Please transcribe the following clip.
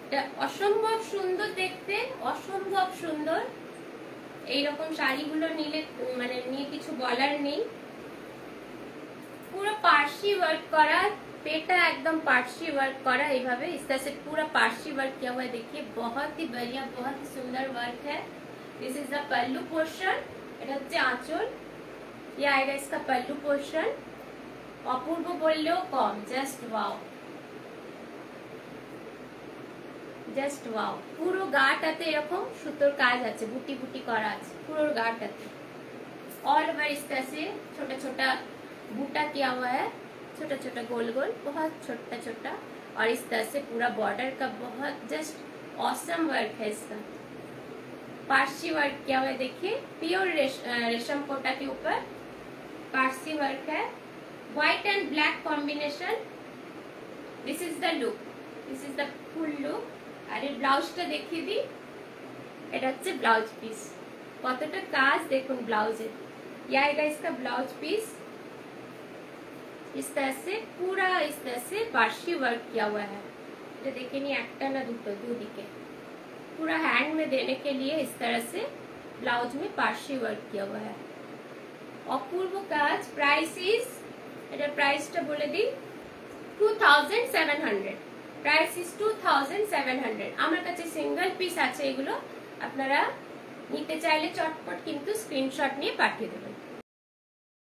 এটা অসম্ভব সুন্দর দেখতে, অসম্ভব সুন্দর। এইরকম শাড়িগুলো নিলে মানে নিয়ে কিছু বলার নেই। पूरा पार्सी वर्क करा, पेटा एकदम पार्सी वर्क करा এইভাবে इस तरह से पूरा पार्सी वर्क किया हुआ है। देखिए बहुत ही बढ़िया, बहुत ही सुंदर वर्क है। This is the pallu portion, এটা হচ্ছে আঁচল। ये आएगा इसका पल्लू पोर्शन। অপূর্ব বললেও কম, জাস্ট ওয়াও, জাস্ট ওয়াও। পুরো গাটাতে এরকম সুতোর কাজ আছে, বুটি বুটি করা আছে পুরো গাটাতে। ऑल ओवर इस तरह से छोटा छोटा बूटा किया हुआ है, छोटा छोटा गोल गोल, बहुत छोटा छोटा। और इस तरह से पूरा बॉर्डर का बहुत जस्ट ऑसम वर्क है इसका। पारसी वर्क किया हुआ है, देखिए प्योर रेशम कोटा के ऊपर पारसी वर्क है। White and black combination. This is the look, this is the full look. আর এই ব্লাউজটা দেখিয়ে দিই, এটা হচ্ছে ব্লাউজ পিস। কতটা কাজ দেখুন ব্লাউজে। ये आएगा इसका ब्लाउज पीस। इस तरह से पूरा इस तरह से पार्सी वर्क किया हुआ है। ये देखिए नहीं एक ना दो दिखे, पूरा हैंड में देने के लिए इस तरह से ब्लाउज में पार्सी वर्क किया हुआ है। अपूर्व काज। प्राइस इज, এটা প্রাইসটা বলে দিই, 2700। Price is 2700। আমার কাছে সিঙ্গেল পিস আছে, এগুলো আপনারা নিতে চাইলে চটপট কিন্তু স্ক্রিনশট নিয়ে পাঠিয়ে দেবেন।